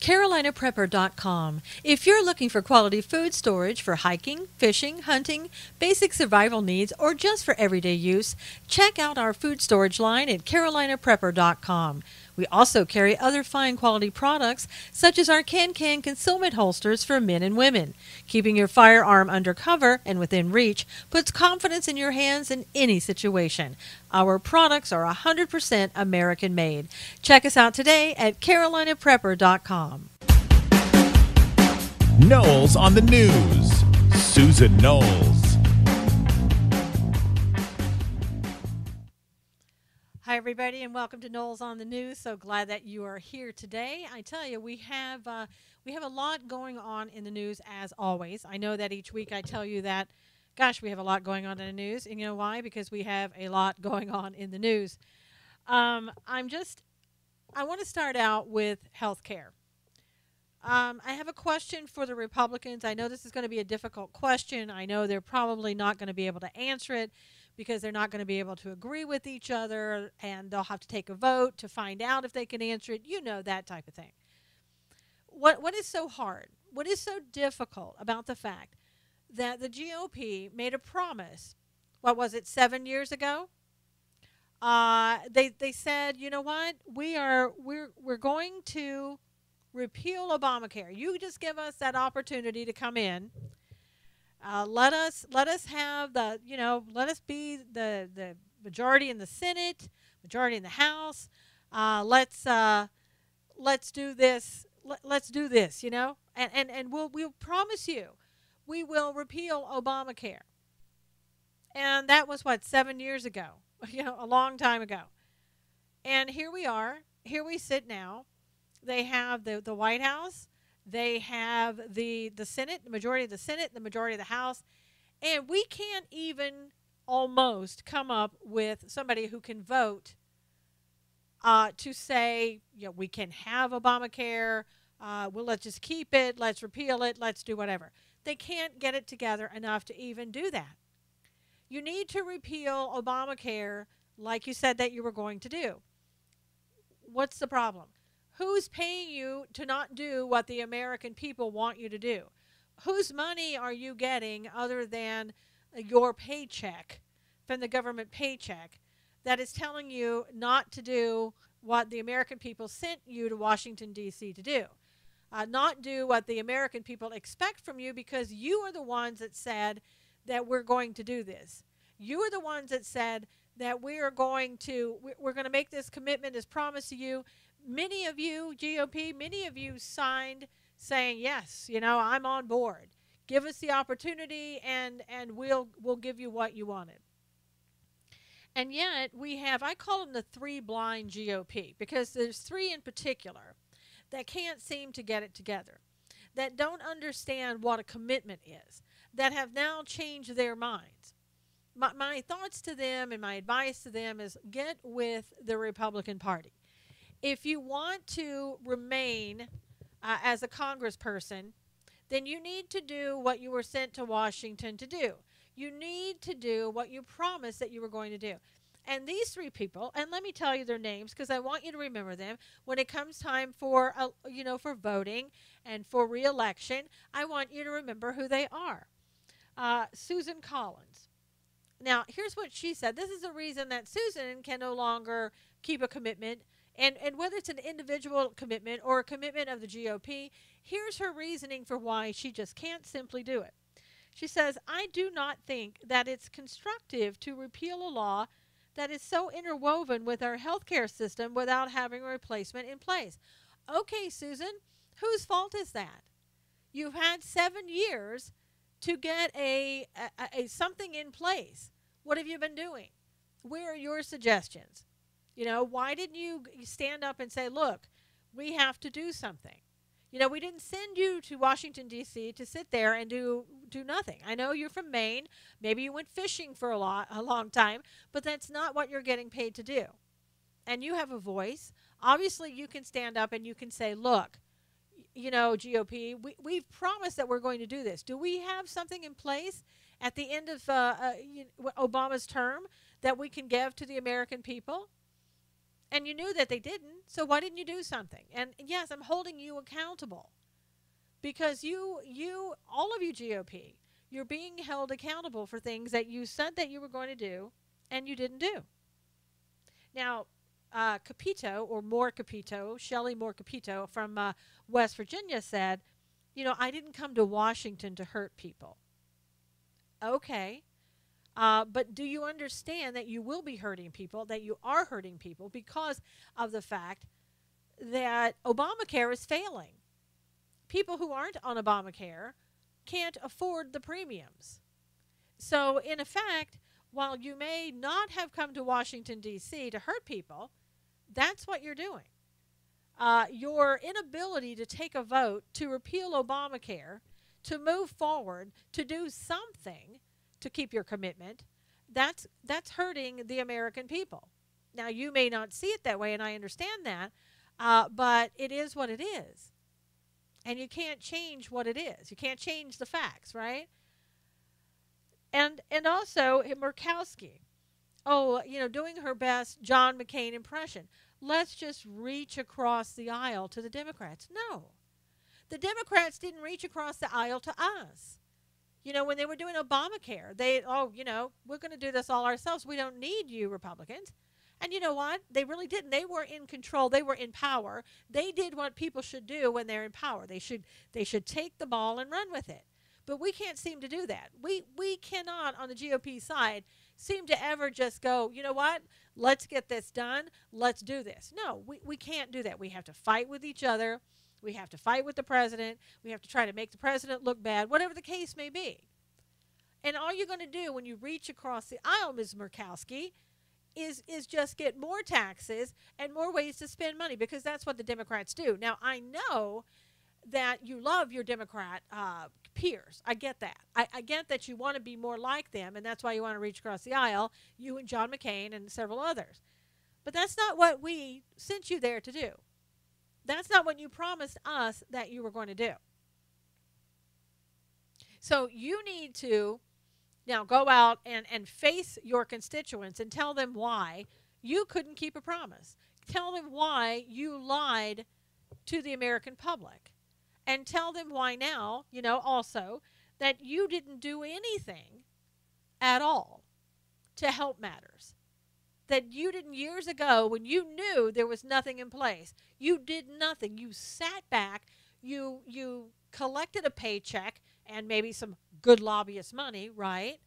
CarolinaPrepper.com. If you're looking for quality food storage for hiking, fishing, hunting, basic survival needs, or just for everyday use, check out our food storage line at CarolinaPrepper.com. We also carry other fine quality products, such as our can-can concealment holsters for men and women. Keeping your firearm under cover and within reach puts confidence in your hands in any situation. Our products are 100% American-made. Check us out today at CarolinaPrepper.com. Knowles on the news. Susan Knowles. Hi, everybody, and welcome to Knowles on the News. So glad that you are here today. I tell you, we have a lot going on in the news, as always. I know that each week I tell you that, gosh, we have a lot going on in the news. And you know why? Because we have a lot going on in the news. I want to start out with health care. I have a question for the Republicans. I know this is going to be a difficult question. I know they're probably not going to be able to answer it, because they're not going to be able to agree with each other, and they'll have to take a vote to find out if they can answer it. You know, that type of thing. What is so hard? What is so difficult about the fact that the GOP made a promise, what was it, 7 years ago? They said, you know what, we're going to repeal Obamacare. You just give us that opportunity to come in. Let us have let us be the majority in the Senate, majority in the House. Let's do this. Let's do this, and we'll promise you, we will repeal Obamacare. And that was 7 years ago, a long time ago. And here we are. Here we sit now. They have the White House. They have the Senate, the majority of the Senate, the majority of the House, and we can't even almost come up with somebody who can vote to say, we can have Obamacare, let's just keep it, let's repeal it, let's do whatever. They can't get it together enough to even do that. You need to repeal Obamacare like you said that you were going to do. What's the problem? Who's paying you to not do what the American people want you to do? Whose money are you getting other than your paycheck from the government paycheck that is telling you not to do what the American people sent you to Washington, D.C. to do? Not do what the American people expect from you, because you are the ones that said that we're going to do this. You are the ones that said that we're going to make this commitment, as promised to you. Many of you, GOP, many of you signed saying, yes, I'm on board. Give us the opportunity, and we'll give you what you wanted. And yet we have, I call them the three blind GOP, because there's three in particular that can't seem to get it together, that don't understand what a commitment is, that have now changed their minds. My thoughts to them and my advice to them is get with the Republican Party. If you want to remain as a congressperson, then you need to do what you were sent to Washington to do. You need to do what you promised that you were going to do. And these three people, and let me tell you their names because I want you to remember them when it comes time for for voting and for re-election. I want you to remember who they are. Susan Collins. Now, here's what she said. This is the reason that Susan can no longer keep a commitment. And whether it's an individual commitment or a commitment of the GOP, here's her reasoning for why she just can't simply do it. She says, I do not think that it's constructive to repeal a law that is so interwoven with our healthcare system without having a replacement in place. Okay, Susan, whose fault is that? You've had 7 years to get a something in place. What have you been doing? Where are your suggestions? Why didn't you stand up and say, look, we have to do something? We didn't send you to Washington, D.C. to sit there and do nothing. I know you're from Maine. Maybe you went fishing for a long time, but that's not what you're getting paid to do. And you have a voice. Obviously, you can stand up and you can say, look, GOP, we've promised that we're going to do this. Do we have something in place at the end of Obama's term that we can give to the American people? And you knew that they didn't, so why didn't you do something? And yes, I'm holding you accountable because all of you GOP, you're being held accountable for things that you said that you were going to do and you didn't do. Now, Capito, or More Capito, Shelley Moore Capito from West Virginia said, I didn't come to Washington to hurt people. Okay. But do you understand that you will be hurting people, that you are hurting people because of the fact that Obamacare is failing? People who aren't on Obamacare can't afford the premiums. So, in effect, while you may not have come to Washington, D.C. to hurt people, that's what you're doing. Your inability to take a vote to repeal Obamacare, to move forward, to do something to keep your commitment, that's hurting the American people. Now, you may not see it that way, and I understand that, but it is what it is. And you can't change what it is. You can't change the facts, right? And also Murkowski, doing her best John McCain impression. Let's just reach across the aisle to the Democrats. No. The Democrats didn't reach across the aisle to us. When they were doing Obamacare, we're going to do this all ourselves. We don't need you, Republicans. And you know what? They really didn't. They were in control. They were in power. They did what people should do when they're in power. They should take the ball and run with it. But we can't seem to do that. We cannot, on the GOP side, seem to ever just go, you know what? Let's get this done. Let's do this. No, we can't do that. We have to fight with each other. We have to fight with the president. We have to try to make the president look bad, whatever the case may be. And all you're going to do when you reach across the aisle, Ms. Murkowski, is just get more taxes and more ways to spend money, because that's what the Democrats do. Now, I know that you love your Democrat peers. I get that. I get that you want to be more like them, and that's why you want to reach across the aisle, you and John McCain and several others. But that's not what we sent you there to do. That's not what you promised us that you were going to do. So you need to now go out and face your constituents and tell them why you couldn't keep a promise. Tell them why you lied to the American public. And tell them why now, also, that you didn't do anything at all to help matters. That you didn't years ago, when you knew there was nothing in place, you did nothing. You sat back, you collected a paycheck and maybe some good lobbyist money, right?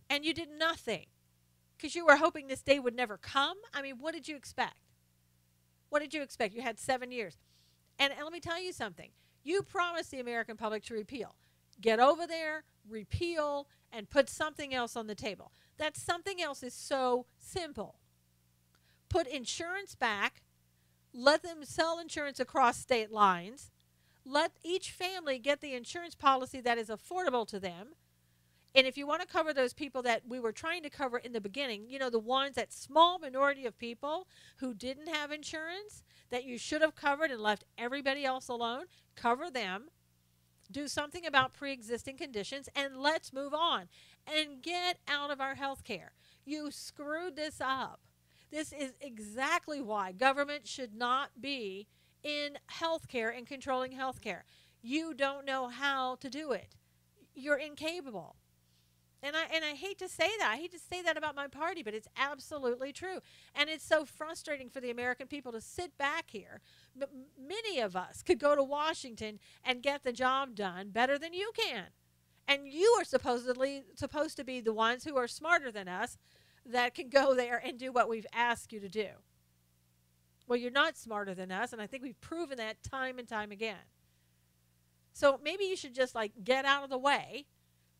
And you did nothing because you were hoping this day would never come. I mean, what did you expect? What did you expect? You had 7 years. And let me tell you something. You promised the American public to repeal. Get over there, repeal, and put something else on the table. That something else is so simple. Put insurance back. Let them sell insurance across state lines. Let each family get the insurance policy that is affordable to them. And if you want to cover those people that we were trying to cover in the beginning, the ones, that small minority of people who didn't have insurance that you should have covered and left everybody else alone, cover them. Do something about pre-existing conditions, and let's move on and get out of our health care. You screwed this up. This is exactly why government should not be in health care and controlling health care. You don't know how to do it. You're incapable. And I hate to say that. I hate to say that about my party, but it's absolutely true. And it's so frustrating for the American people to sit back here. Many of us could go to Washington and get the job done better than you can. And you are supposed to be the ones who are smarter than us that can go there and do what we've asked you to do. Well, you're not smarter than us, and I think we've proven that time and time again. So maybe you should just get out of the way.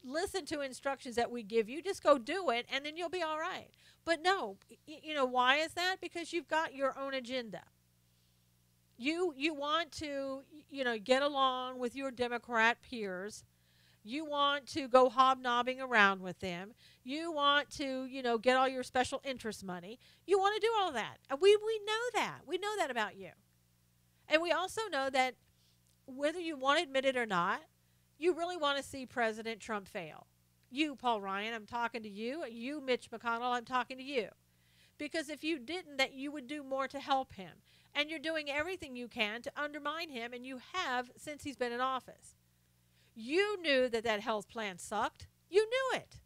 Listen to instructions that we give you. Just go do it, and then you'll be all right. But no, why is that? Because you've got your own agenda. You want to, get along with your Democrat peers. You want to go hobnobbing around with them. You want to, get all your special interest money. You want to do all that. And we know that. We know that about you. And we also know that whether you want to admit it or not, you really want to see President Trump fail. You, Paul Ryan, I'm talking to you. You, Mitch McConnell, I'm talking to you. Because if you didn't, that you would do more to help him. And you're doing everything you can to undermine him, and you have since he's been in office. You knew that that health plan sucked. You knew it.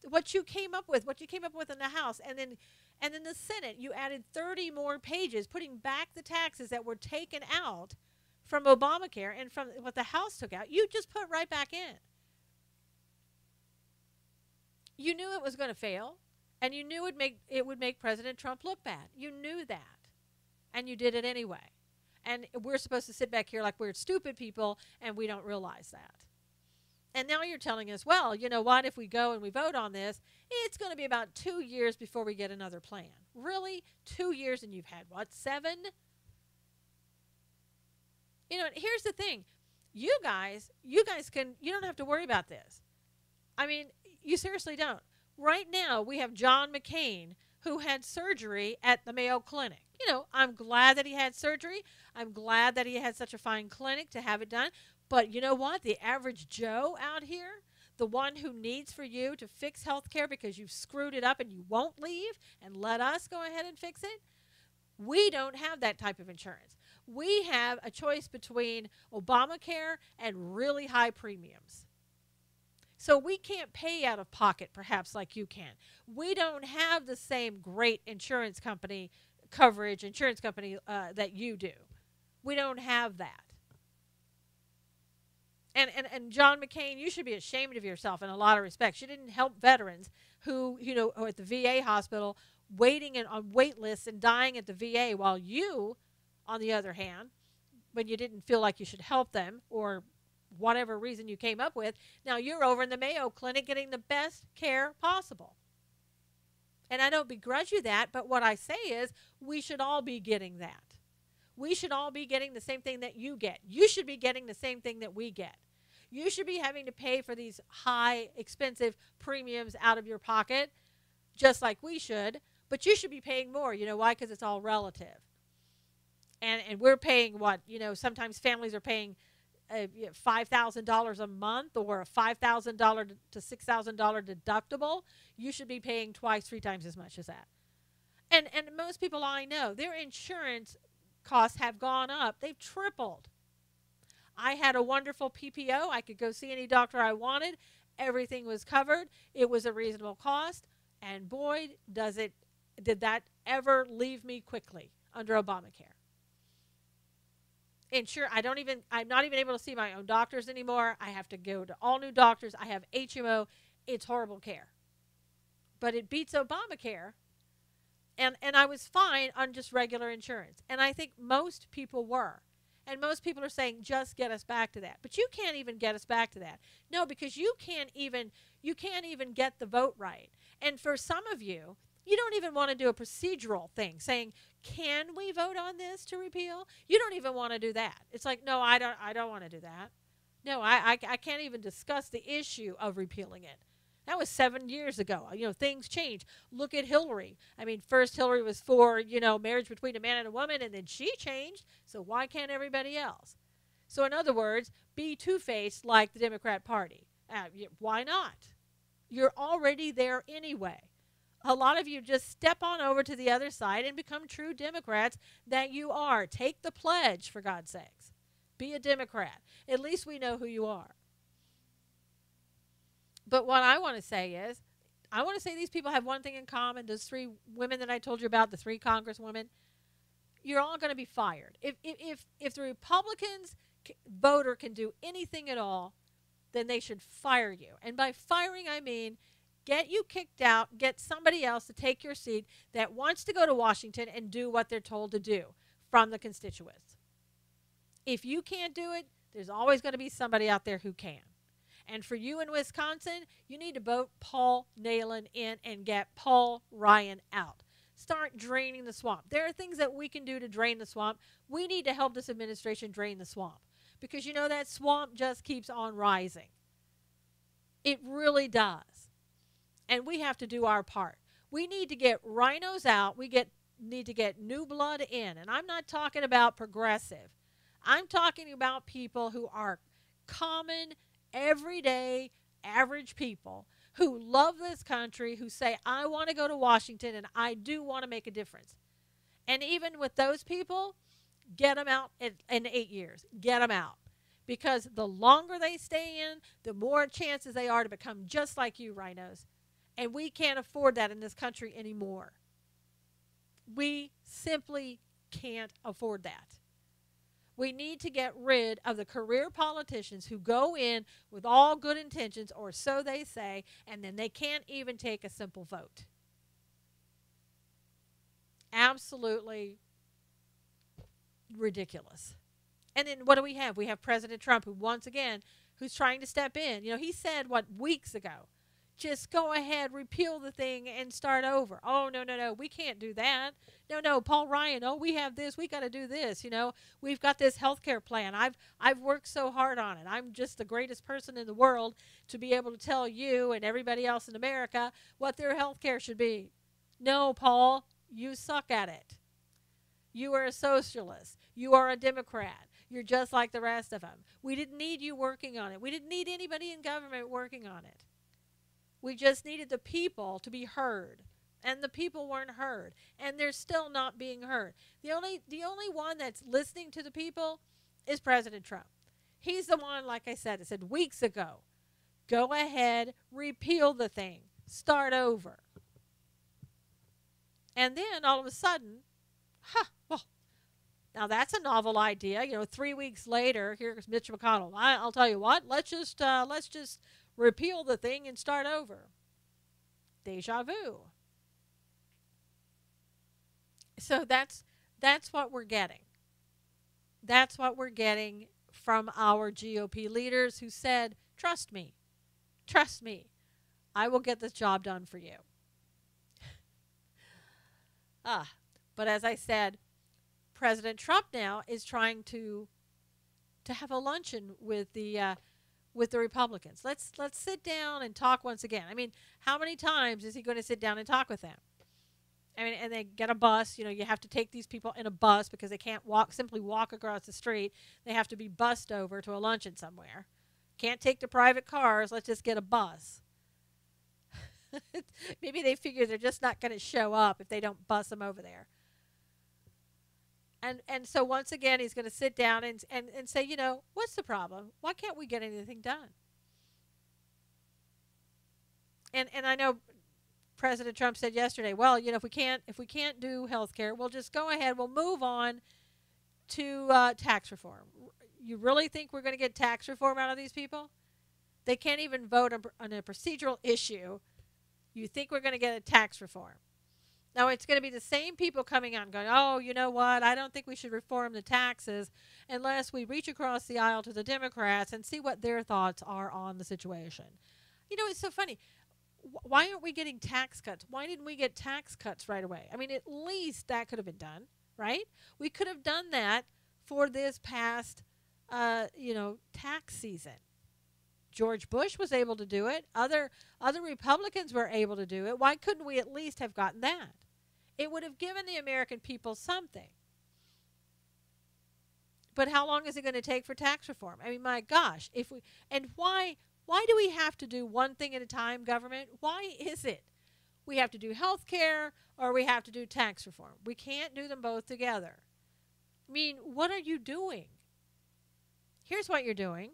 What you came up with in the House, and then the Senate, you added 30 more pages, putting back the taxes that were taken out from Obamacare and from what the House took out. You just put right back in. You knew it was going to fail, and you knew it would make President Trump look bad. You knew that, and you did it anyway. And we're supposed to sit back here like we're stupid people, and we don't realize that. And now you're telling us, well, you know what, if we go and we vote on this, it's going to be about 2 years before we get another plan. Really? 2 years, and you've had, what, 7? You know, here's the thing. You guys you don't have to worry about this. I mean, you seriously don't. Right now, we have John McCain, who had surgery at the Mayo Clinic. You know, I'm glad that he had surgery. I'm glad that he had such a fine clinic to have it done. But you know what? The average Joe out here, the one who needs for you to fix health care because you've screwed it up and you won't leave and let us go ahead and fix it, we don't have that type of insurance. We have a choice between Obamacare and really high premiums. So we can't pay out of pocket, perhaps, like you can. We don't have the same great insurance company coverage, that you do. We don't have that. And John McCain, you should be ashamed of yourself in a lot of respects. You didn't help veterans who, you know, are at the VA hospital waiting on wait lists and dying at the VA, while you, on the other hand, when you didn't feel like you should help them or whatever reason you came up with, now you're over in the Mayo Clinic getting the best care possible. And I don't begrudge you that, but what I say is we should all be getting that. We should all be getting the same thing that you get. You should be getting the same thing that we get. You should be having to pay for these high, expensive premiums out of your pocket, just like we should, but you should be paying more. You know why? Because it's all relative. And we're paying what? You know, sometimes families are paying $5,000 a month or a $5,000 to $6,000 deductible. You should be paying twice, 3 times as much as that. And most people I know, their insurance costs have gone up. They've tripled. I had a wonderful PPO. I could go see any doctor I wanted. Everything was covered. It was a reasonable cost. And boy, did that ever leave me quickly under Obamacare. I'm not even able to see my own doctors anymore. I have to go to all new doctors. I have HMO. It's horrible care. But it beats Obamacare. And I was fine on just regular insurance. And I think most people were. And most people are saying, just get us back to that. But you can't even get us back to that. No, because you can't even get the vote right. And for some of you, you don't even want to do a procedural thing saying, can we vote on this to repeal? You don't even want to do that. It's like, no, I don't want to do that. No, I can't even discuss the issue of repealing it. That was 7 years ago. You know, things change. Look at Hillary. I mean, first Hillary was for, you know, marriage between a man and a woman, and then she changed. So why can't everybody else? So in other words, be two-faced like the Democrat Party. Why not? You're already there anyway. A lot of you just step on over to the other side and become true Democrats that you are. Take the pledge, for God's sakes. Be a Democrat. At least we know who you are. But what I want to say is, I want to say these people have one thing in common. Those 3 women that I told you about, the 3 congresswomen, you're all going to be fired. If the Republicans voter can do anything at all, then they should fire you. And by firing, I mean get you kicked out, get somebody else to take your seat that wants to go to Washington and do what they're told to do from the constituents. If you can't do it, there's always going to be somebody out there who can. And for you in Wisconsin, you need to vote Paul Nehlen in and get Paul Ryan out. Start draining the swamp. There are things that we can do to drain the swamp. We need to help this administration drain the swamp. Because, you know, that swamp just keeps on rising. It really does. And we have to do our part. We need to get rhinos out. We need to get new blood in. And I'm not talking about progressive. I'm talking about people who are common, everyday, average people who love this country, who say, I want to go to Washington and I do want to make a difference. And even with those people, get them out in 8 years. Get them out. Because the longer they stay in, the more chances they are to become just like you, rhinos. And we can't afford that in this country anymore. We simply can't afford that. We need to get rid of the career politicians who go in with all good intentions, or so they say, and then they can't even take a simple vote. Absolutely ridiculous. And then what do we have? We have President Trump, who once again, who's trying to step in. You know, he said, weeks ago? Just go ahead, repeal the thing, and start over. Oh, no, we can't do that. No, Paul Ryan, we have this, we got to do this. You know, we've got this health care plan. I've worked so hard on it. I'm just the greatest person in the world to be able to tell you and everybody else in America what their health care should be. No, Paul, you suck at it. You are a socialist. You are a Democrat. You're just like the rest of them. We didn't need you working on it. We didn't need anybody in government working on it. We just needed the people to be heard. And the people weren't heard. And they're still not being heard. The only one that's listening to the people is President Trump. He's the one, like I said, it said weeks ago, go ahead, repeal the thing, start over. And then all of a sudden, well, now that's a novel idea. You know, 3 weeks later, here's Mitch McConnell. I'll tell you what, let's just repeal the thing and start over. Deja vu. So that's what we're getting. That's what we're getting from our GOP leaders who said, trust me, I will get this job done for you. But as I said, President Trump now is trying to have a luncheon with the Republicans. Let's sit down and talk once again. I mean, how many times is he going to sit down and talk with them? I mean, and they get a bus. You know, you have to take these people in a bus because they can't simply walk across the street. They have to be bussed over to a luncheon somewhere. Can't take the private cars. Let's just get a bus. Maybe they figure they're just not going to show up if they don't bus them over there. And so once again, he's going to sit down and say, you know, what's the problem? Why can't we get anything done? And I know President Trump said yesterday, well, you know, if we can't do health care, we'll just go ahead. We'll move on to tax reform. You really think we're going to get tax reform out of these people? They can't even vote on a procedural issue. You think we're going to get a tax reform? Now, it's going to be the same people coming out and going, oh, you know what? I don't think we should reform the taxes unless we reach across the aisle to the Democrats and see what their thoughts are on the situation. You know, it's so funny. Why aren't we getting tax cuts? Why didn't we get tax cuts right away? I mean, at least that could have been done, right? We could have done that for this past, tax season. George Bush was able to do it. Other Republicans were able to do it. Why couldn't we at least have gotten that? It would have given the American people something. But how long is it going to take for tax reform? I mean, my gosh, why do we have to do one thing at a time, government? Why is it we have to do health care or we have to do tax reform? We can't do them both together. I mean, what are you doing? Here's what you're doing.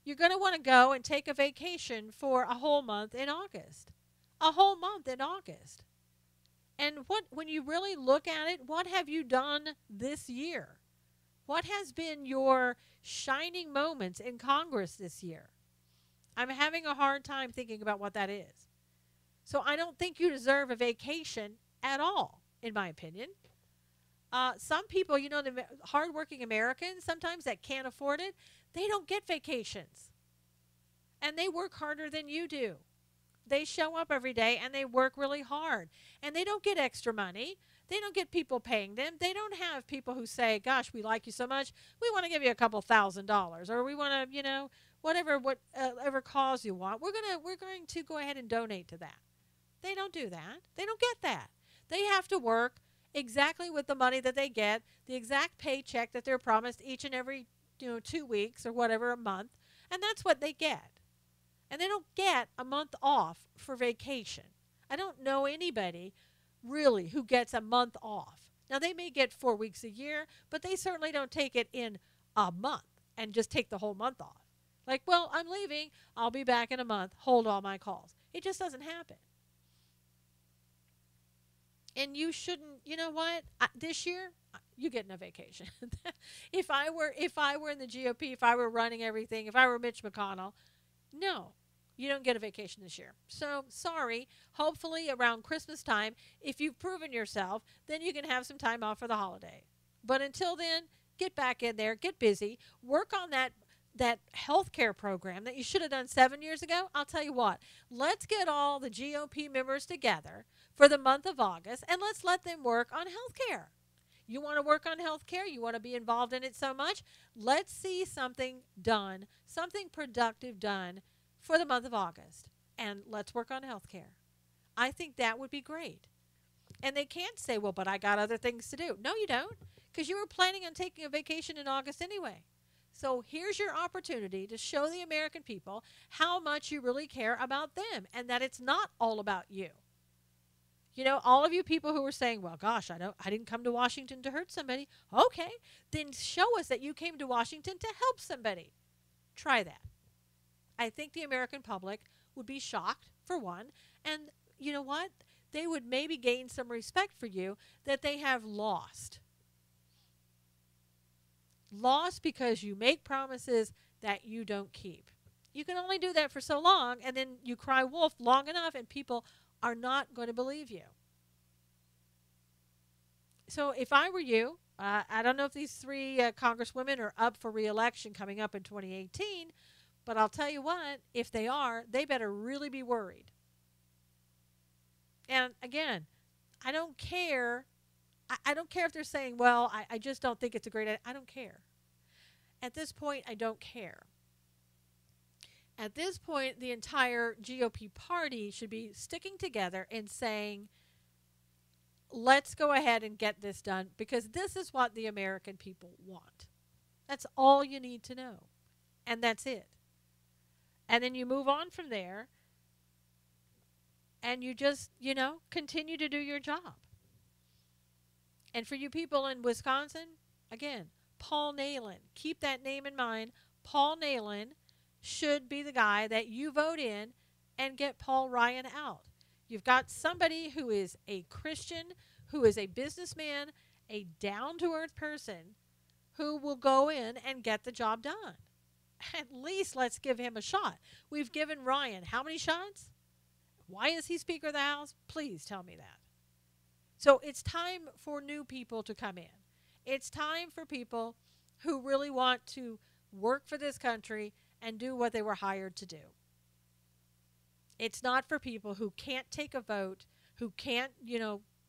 You're going to want to go and take a vacation for a whole month in August. A whole month in August. And when you really look at it, what have you done this year? What has been your shining moments in Congress this year? I'm having a hard time thinking about what that is. So I don't think you deserve a vacation at all, in my opinion. Some people, you know, the hardworking Americans, sometimes that can't afford it, they don't get vacations. And they work harder than you do. They show up every day and they work really hard. And they don't get extra money. They don't get people paying them. They don't have people who say, gosh, we like you so much, we want to give you a couple $1,000s, or we want to, you know, whatever cause you want. We're going to go ahead and donate to that. They don't do that. They don't get that. They have to work exactly with the money that they get, the exact paycheck that they're promised each and every 2 weeks or whatever, a month, and that's what they get. And they don't get a month off for vacation. I don't know anybody really who gets a month off. Now, they may get 4 weeks a year, but they certainly don't take it in a month and just take the whole month off. Like, well, I'm leaving. I'll be back in a month. Hold all my calls. It just doesn't happen. And you shouldn't, you know what? This year, you get no vacation. If I were in the GOP, if I were running everything, if I were Mitch McConnell, no, you don't get a vacation this year. So sorry. Hopefully around Christmas time, if you've proven yourself, then you can have some time off for the holiday. But until then, get back in there, get busy, work on that health care program that you should have done 7 years ago. I'll tell you what, let's get all the GOP members together for the month of August, and let's let them work on health care. You want to work on health care? You want to be involved in it so much? Let's see something done, something productive done for the month of August, and let's work on health care. I think that would be great. And they can't say, well, but I got other things to do. No, you don't, because you were planning on taking a vacation in August anyway. So here's your opportunity to show the American people how much you really care about them and that it's not all about you. You know, all of you people who were saying, well, gosh, I didn't come to Washington to hurt somebody. Okay, then show us that you came to Washington to help somebody. Try that. I think the American public would be shocked, for one, and you know what? They would maybe gain some respect for you that they have lost. Lost because you make promises that you don't keep. You can only do that for so long, and then you cry wolf long enough, and people are not going to believe you. So if I were you, I don't know if these three congresswomen are up for re-election coming up in 2018, but I'll tell you what, if they are, they better really be worried. And again, I don't care. I don't care if they're saying, well, I just don't think it's a great idea. I don't care. At this point, I don't care. At this point, the entire GOP party should be sticking together and saying, let's go ahead and get this done because this is what the American people want. That's all you need to know. And that's it. And then you move on from there and you just, continue to do your job. And for you people in Wisconsin, again, Paul Nehlen, keep that name in mind. Paul Nehlen should be the guy that you vote in and get Paul Ryan out. You've got somebody who is a Christian, who is a businessman, a down-to-earth person who will go in and get the job done. At least let's give him a shot. We've given Ryan how many shots? Why is he Speaker of the House? Please tell me that. So it's time for new people to come in. It's time for people who really want to work for this country and do what they were hired to do. It's not for people who can't take a vote, who can't,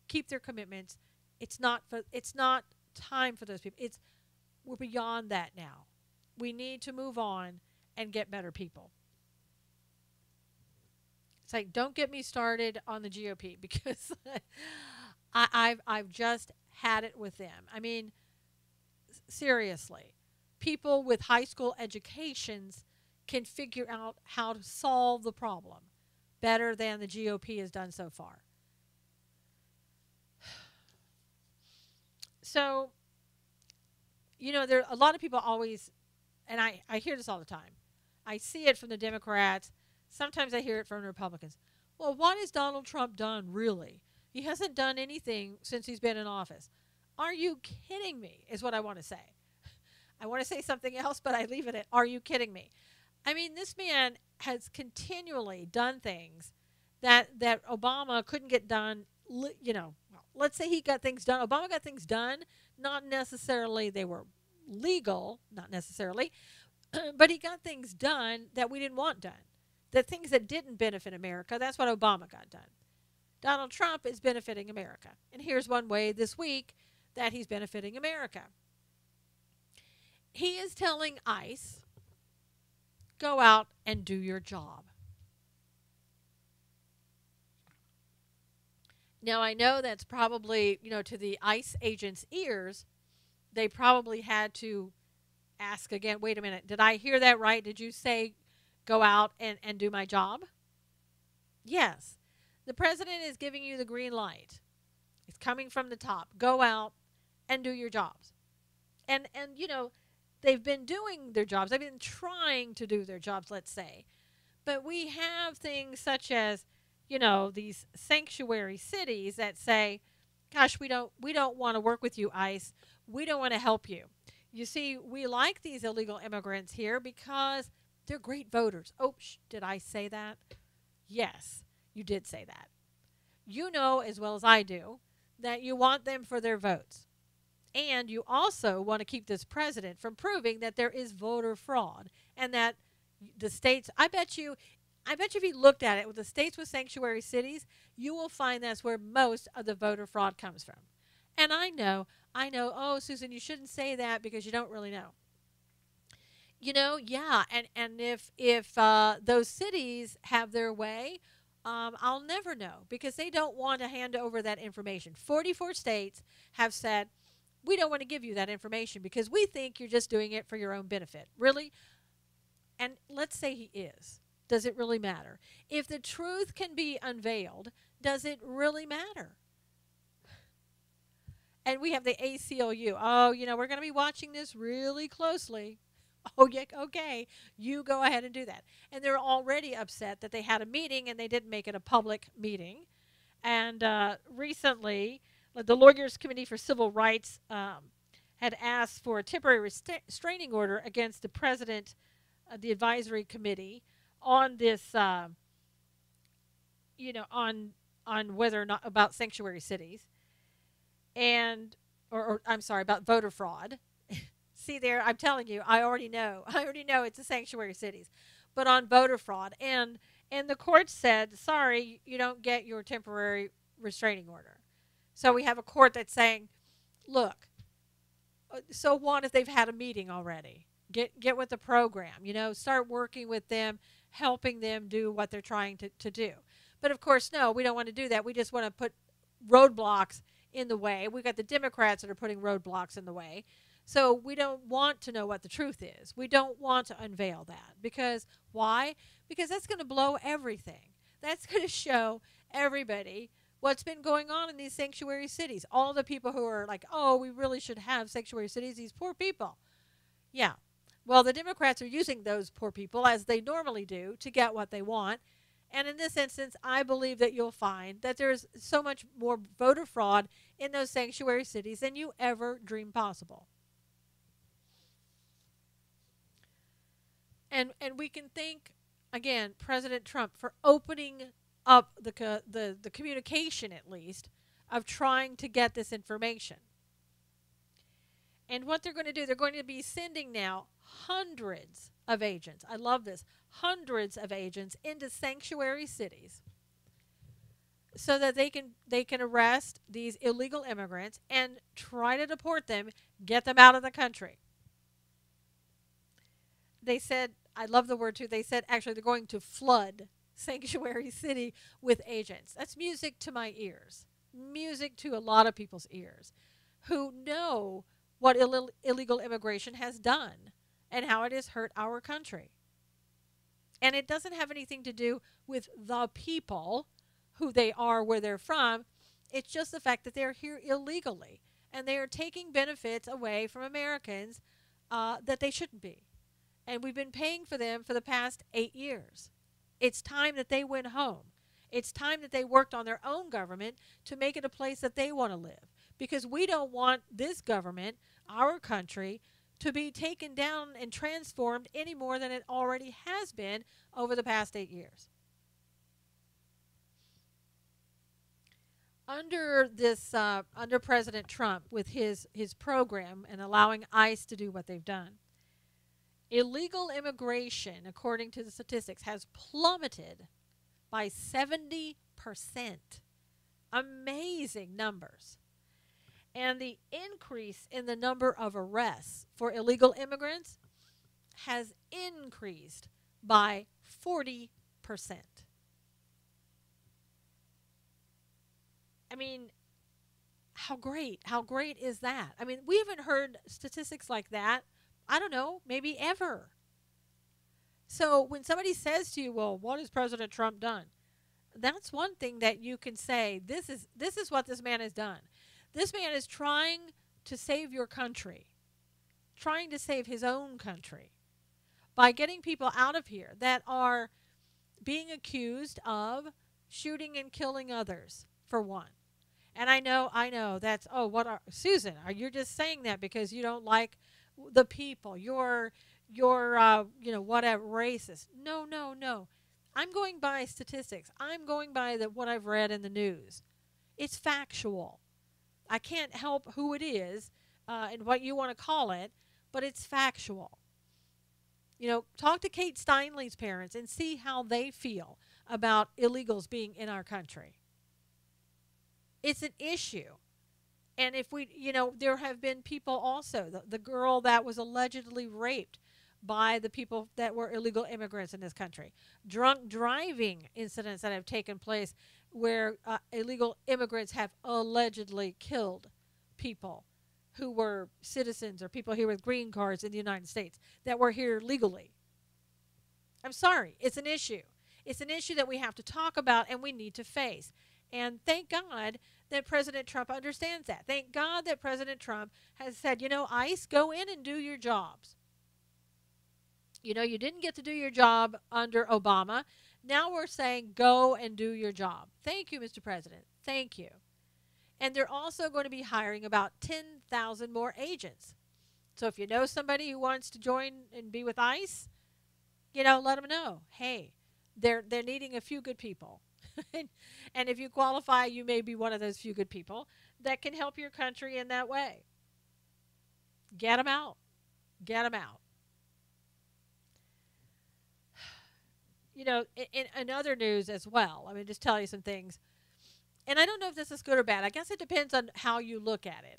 keep their commitments. It's not time for those people. We're beyond that now. We need to move on and get better people. It's like, don't get me started on the GOP because I've just had it with them. I mean, seriously, people with high school educations can figure out how to solve the problem better than the GOP has done so far. So, there are a lot of people always, and I hear this all the time. I see it from the Democrats. Sometimes I hear it from the Republicans. Well, what has Donald Trump done, really? He hasn't done anything since he's been in office. Are you kidding me, is what I want to say. I want to say something else, but I leave it at, are you kidding me? I mean, this man has continually done things that Obama couldn't get done, let's say he got things done. Obama got things done. Not necessarily they were legal, not necessarily, but he got things done that we didn't want done. The things that didn't benefit America, that's what Obama got done. Donald Trump is benefiting America. And here's one way this week that he's benefiting America. He is telling ICE, go out and do your job. Now, I know that's probably, to the ICE agents' ears, they probably had to ask again, wait a minute, did I hear that right? Did you say go out and do my job? Yes. The president is giving you the green light. It's coming from the top. Go out and do your jobs. And they've been doing their jobs. They've been trying to do their jobs, let's say. But we have things such as, these sanctuary cities that say, gosh, we don't want to work with you, ICE. We don't want to help you. You see, we like these illegal immigrants here because they're great voters. Oh, did I say that? Yes, you did say that. You know as well as I do that you want them for their votes. And you also want to keep this president from proving that there is voter fraud and that the states, I bet you if you looked at it with the states with sanctuary cities, you will find that's where most of the voter fraud comes from. And I know, oh, Susan, you shouldn't say that because you don't really know. Yeah, and if those cities have their way, I'll never know because they don't want to hand over that information. 44 states have said, we don't want to give you that information because we think you're just doing it for your own benefit. Really? And let's say he is. Does it really matter? If the truth can be unveiled, does it really matter? And we have the ACLU. Oh, we're going to be watching this really closely. Oh, yeah, okay. You go ahead and do that. And they're already upset that they had a meeting and they didn't make it a public meeting. And recently, the Lawyers Committee for Civil Rights had asked for a temporary restraining order against the president of the advisory committee on this, on whether or not about sanctuary cities, and or I'm sorry, about voter fraud. See there, I'm telling you, I already know it's the sanctuary cities, but on voter fraud, and the court said, sorry, you don't get your temporary restraining order. So we have a court that's saying, look, so what if they've had a meeting already? Get with the program, start working with them, helping them do what they're trying to do. But of course, no, we don't want to do that. We just want to put roadblocks in the way. We've got the Democrats that are putting roadblocks in the way. So we don't want to know what the truth is. We don't want to unveil that. Because why? Because that's going to blow everything. That's going to show everybody what's been going on in these sanctuary cities. All the people who are like, oh, we really should have sanctuary cities, these poor people. Yeah. Well, the Democrats are using those poor people, as they normally do, to get what they want. And in this instance, I believe that you'll find that there's so much more voter fraud in those sanctuary cities than you ever dreamed possible. And we can thank, again, President Trump for opening up the communication, at least, of trying to get this information. And what they're going to do, they're going to be sending now hundreds of agents. I love this. Hundreds of agents into sanctuary cities so that they can arrest these illegal immigrants and try to deport them, get them out of the country. They said, I love the word too, they said actually they're going to flood sanctuary city with agents. That's music to my ears. Music to a lot of people's ears who know what illegal immigration has done and how it has hurt our country. And it doesn't have anything to do with the people, who they are, where they're from. It's just the fact that they're here illegally and they are taking benefits away from Americans that they shouldn't be. And we've been paying for them for the past 8 years. It's time that they went home. It's time that they worked on their own government to make it a place that they want to live. Because we don't want this government, our country, to be taken down and transformed any more than it already has been over the past 8 years. Under President Trump, with his program and allowing ICE to do what they've done, illegal immigration, according to the statistics, has plummeted by 70%. Amazing numbers. And the increase in the number of arrests for illegal immigrants has increased by 40%. I mean, how great is that? I mean, we haven't heard statistics like that, I don't know, maybe ever. So when somebody says to you, well, what has President Trump done? That's one thing that you can say, this is what this man has done. This man is trying to save your country, trying to save his own country by getting people out of here that are being accused of shooting and killing others, for one. And I know that's, oh, what are, Susan, are you just saying that because you don't like the people? You're whatever, racist. No, no, no. I'm going by statistics. I'm going by what I've read in the news. It's factual. I can't help who it is and what you want to call it, but it's factual. Talk to Kate Steinle's parents and see how they feel about illegals being in our country. It's an issue. And if there have been people also, the girl that was allegedly raped by the people that were illegal immigrants in this country, drunk driving incidents that have taken place where illegal immigrants have allegedly killed people who were citizens or people here with green cards in the United States that were here legally. I'm sorry, it's an issue. It's an issue that we have to talk about and we need to face. And thank God that President Trump understands that. Thank God that President Trump has said, ICE, go in and do your jobs. You didn't get to do your job under Obama. Now we're saying go and do your job. Thank you, Mr. President. Thank you. And they're also going to be hiring about 10,000 more agents. So if you know somebody who wants to join and be with ICE, let them know. Hey, they're needing a few good people. And if you qualify, you may be one of those few good people that can help your country in that way. Get them out. Get them out. In other news as well, let me just tell you some things. And I don't know if this is good or bad. I guess it depends on how you look at it.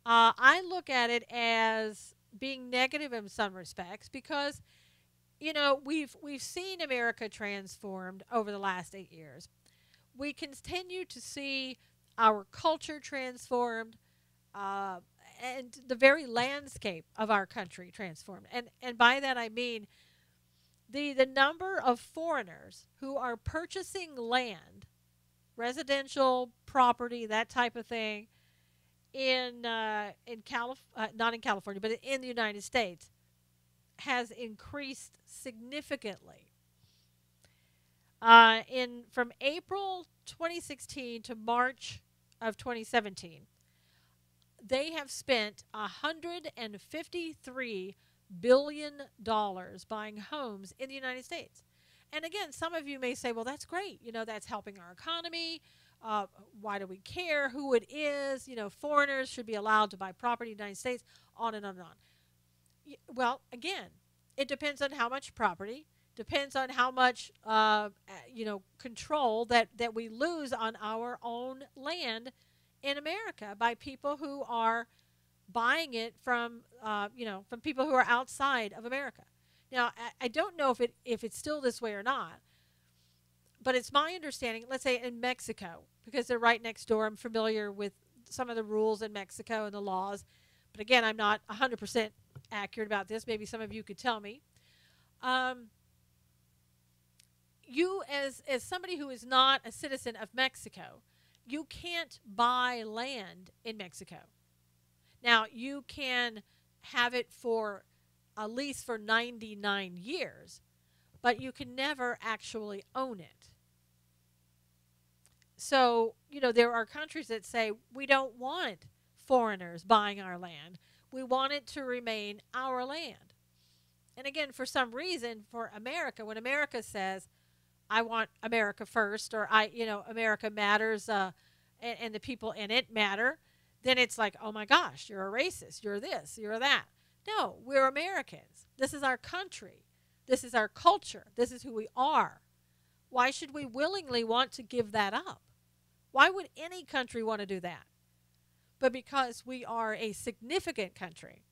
I look at it as being negative in some respects because, we've seen America transformed over the last 8 years. We continue to see our culture transformed and the very landscape of our country transformed. And by that I mean the number of foreigners who are purchasing land, residential property, that type of thing, not in California, but in the United States, has increased significantly. From April 2016 to March of 2017, they have spent $153 billion buying homes in the United States. And again, some of you may say, well, that's great. That's helping our economy. Why do we care who it is? Foreigners should be allowed to buy property in the United States, on and on and on. Well, again, it depends on how much property, depends on how much, control that we lose on our own land in America by people who are buying it from people who are outside of America. Now, I don't know if it's still this way or not, but it's my understanding, let's say in Mexico, because they're right next door. I'm familiar with some of the rules in Mexico and the laws. But again, I'm not 100% accurate about this. Maybe some of you could tell me. You, as somebody who is not a citizen of Mexico, you can't buy land in Mexico. Now, you can have it for a lease for 99 years, but you can never actually own it. So, there are countries that say, we don't want foreigners buying our land. We want it to remain our land. And again, for some reason, for America, when America says, I want America first, or America matters, and the people in it matter, then it's like, oh my gosh, you're a racist, you're this, you're that. No, we're Americans. This is our country. This is our culture. This is who we are. Why should we willingly want to give that up? Why would any country want to do that? But because we are a significant country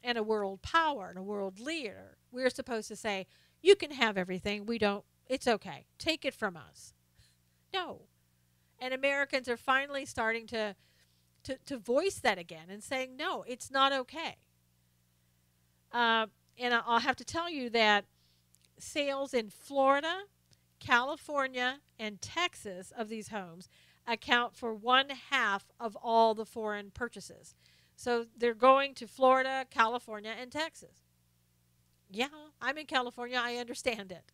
and a world power and a world leader, we're supposed to say, you can have everything. We don't, it's okay. Take it from us. No. And Americans are finally starting to voice that again and saying, no, it's not okay. And I'll have to tell you that sales in Florida, California, and Texas of these homes account for 1/2 of all the foreign purchases. So they're going to Florida, California, and Texas. Yeah, I'm in California. I understand it.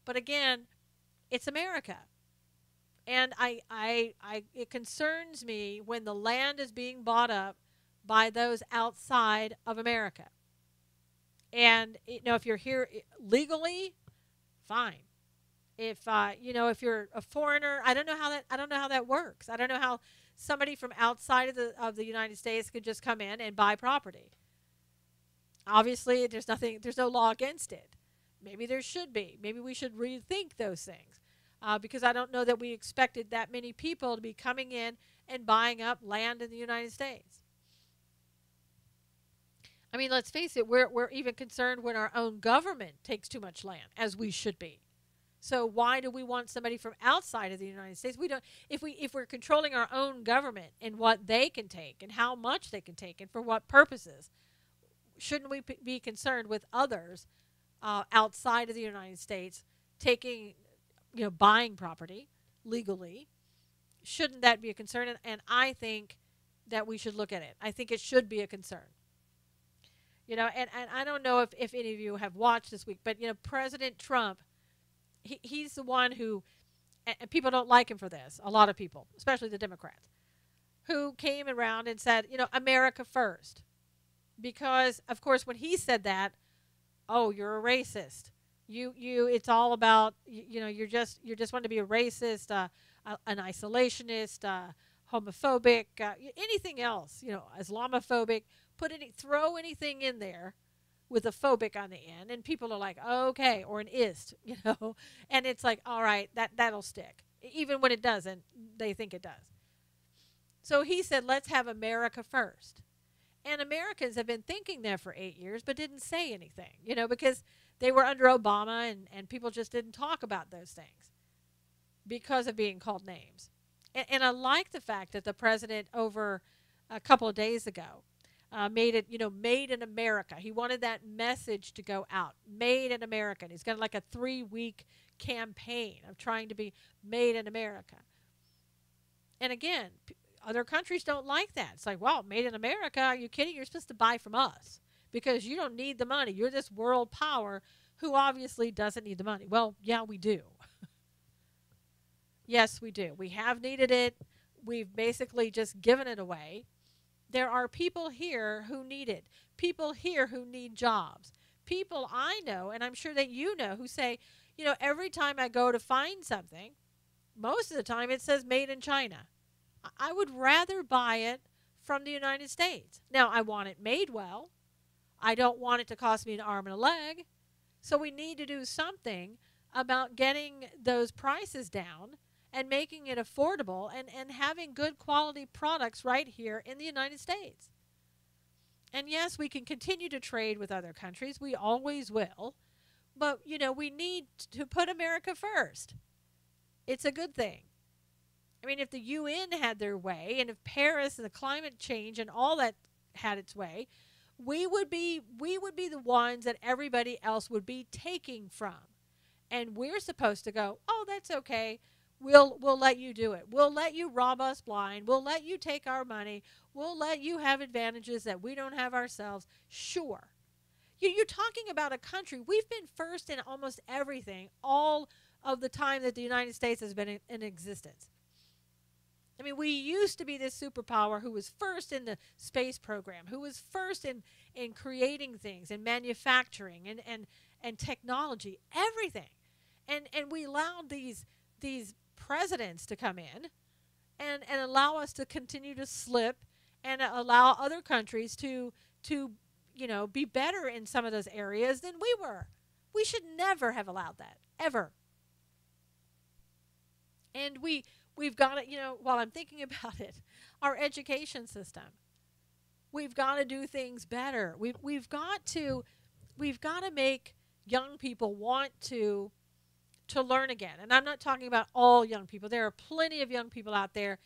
But again, it's America. And it concerns me when the land is being bought up by those outside of America. And if you're here legally, fine. If if you're a foreigner, I don't know how that works. I don't know how somebody from outside of the United States could just come in and buy property. Obviously, there's no law against it. Maybe there should be. Maybe we should rethink those things. Because I don't know that we expected that many people to be coming in and buying up land in the United States. I mean, let's face it, we're even concerned when our own government takes too much land, as we should be. So why do we want somebody from outside of the United States? We don't. If we're controlling our own government and what they can take and how much they can take and for what purposes, shouldn't we be concerned with others outside of the United States taking, buying property legally? Shouldn't that be a concern? And I think that we should look at it. I think it should be a concern. And I don't know if any of you have watched this week, but President Trump. He's the one who, and people don't like him for this, a lot of people, especially the Democrats, who came around and said, America first. Because, of course, when he said that, oh, you're a racist. It's all about, you're just want to be a racist, an isolationist, homophobic, anything else, Islamophobic. Throw anything in there with a phobic on the end, and people are like, oh, okay, or an ist, and it's like, all right, that'll stick. Even when it doesn't, they think it does. So he said, let's have America first. And Americans have been thinking that for 8 years, but didn't say anything, because they were under Obama, and people just didn't talk about those things because of being called names. And I like the fact that the president over a couple of days ago made it, made in America. He wanted that message to go out, made in America. And he's got like a 3-week campaign of trying to be made in America. And again, other countries don't like that. It's like, well, made in America, are you kidding? You're supposed to buy from us because you don't need the money. You're this world power who obviously doesn't need the money. Well, yeah, we do. Yes, we do. We have needed it. We've basically just given it away. There are people here who need it, people here who need jobs, people I know, and I'm sure that you know, who say, every time I go to find something, most of the time it says made in China. I would rather buy it from the United States. Now, I want it made well. I don't want it to cost me an arm and a leg. So we need to do something about getting those prices down and making it affordable and having good quality products right here in the United States. And yes, we can continue to trade with other countries. We always will. But, we need to put America first. It's a good thing. I mean, if the UN had their way, and if Paris and the climate change and all that had its way, we would be the ones that everybody else would be taking from. And we're supposed to go, oh, that's okay. We'll let you do it. We'll let you rob us blind. We'll let you take our money. We'll let you have advantages that we don't have ourselves. Sure. You're talking about a country. We've been first in almost everything all of the time that the United States has been in existence. I mean, we used to be this superpower who was first in the space program, who was first in creating things and manufacturing and technology, everything. And we allowed these presidents to come in and allow us to continue to slip and allow other countries to be better in some of those areas than we were. We should never have allowed that, ever. And we've got to, while I'm thinking about it, our education system, we've got to do things better. We've got to make young people want to learn again. And I'm not talking about all young people. There are plenty of young people out there,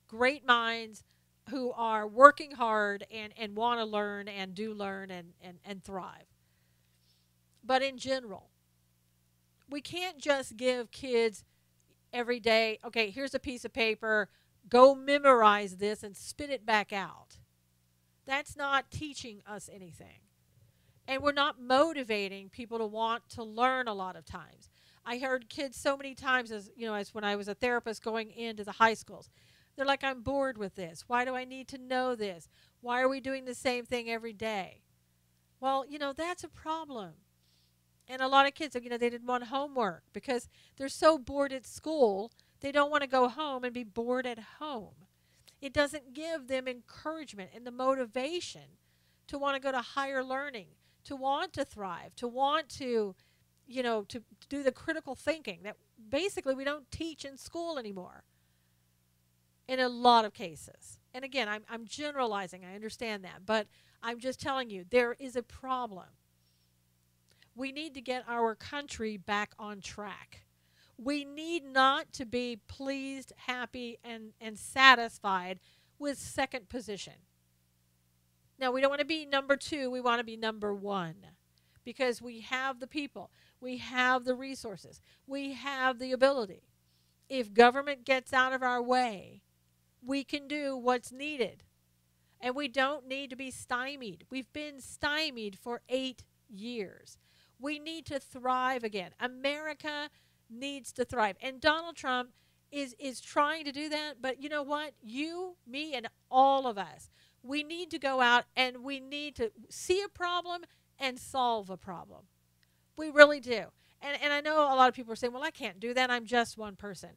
great minds, who are working hard and want to learn and do learn and thrive. But in general, We can't just give kids every day, okay, here's a piece of paper, go memorize this and spit it back out. That's not teaching us anything. And we're not motivating people to want to learn a lot of times. I heard kids so many times, as when I was a therapist going into the high schools. They're like, I'm bored with this. Why do I need to know this? Why are we doing the same thing every day? Well, that's a problem. And a lot of kids, they didn't want homework because they're so bored at school, they don't want to go home and be bored at home. It doesn't give them encouragement and the motivation to want to go to higher learning, to want to thrive, to want to, to do the critical thinking that basically we don't teach in school anymore in a lot of cases. And again, I'm generalizing, I understand that, but I'm just telling you, there is a problem. We need to get our country back on track. We need not to be pleased, happy, and satisfied with second position. Now, we don't want to be number 2. We want to be number 1 because we have the people. We have the resources. We have the ability. If government gets out of our way, we can do what's needed. And we don't need to be stymied. We've been stymied for 8 years. We need to thrive again. America needs to thrive. And Donald Trump is trying to do that. But you know what? You, me, and all of us, we need to go out and we need to see a problem and solve a problem. We really do. And I know a lot of people are saying, well, I can't do that. I'm just one person.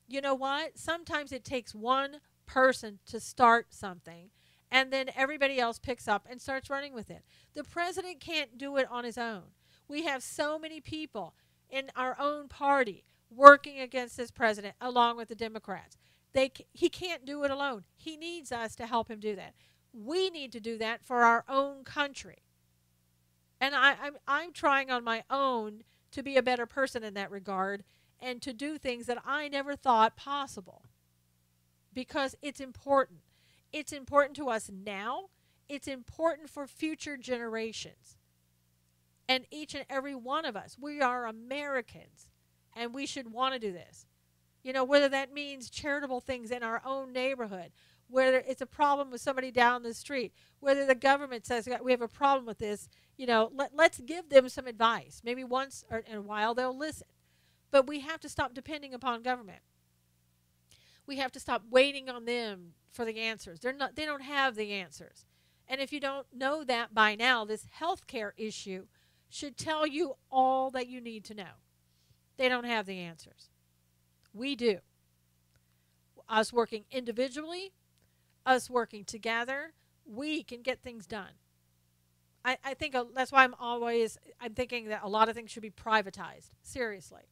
You know what? Sometimes it takes one person to start something, and then everybody else picks up and starts running with it. The president can't do it on his own. We have so many people in our own party working against this president along with the Democrats. He can't do it alone. He needs us to help him do that. We need to do that for our own country. And I'm trying on my own to be a better person in that regard and to do things that I never thought possible because it's important. It's important to us now. It's important for future generations. And each and every one of us, we are Americans, and we should want to do this. Whether that means charitable things in our own neighborhood, whether it's a problem with somebody down the street, whether the government says we have a problem with this, let's give them some advice. Maybe once in a while they'll listen. But we have to stop depending upon government. We have to stop waiting on them for the answers. They don't have the answers. And if you don't know that by now, this healthcare issue should tell you all that you need to know. They don't have the answers. We do. Us working individually, us working together, we can get things done. I think that's why I'm thinking that a lot of things should be privatized, seriously.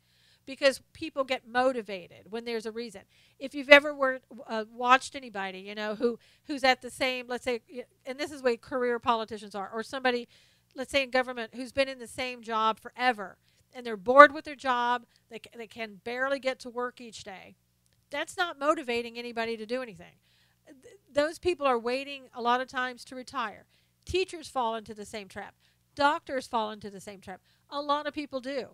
Because people get motivated when there's a reason. If you've ever watched anybody, who's at the same, let's say, and this is the way career politicians are, or somebody, let's say in government, who's been in the same job forever, and they're bored with their job, they can barely get to work each day. That's not motivating anybody to do anything. Those people are waiting a lot of times to retire. Teachers fall into the same trap. Doctors fall into the same trap. A lot of people do.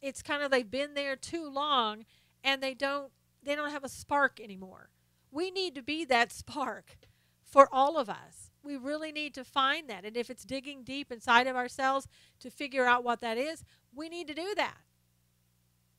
It's kind of they've been there too long and they don't have a spark anymore. We need to be that spark for all of us. We really need to find that. And if it's digging deep inside of ourselves to figure out what that is, we need to do that.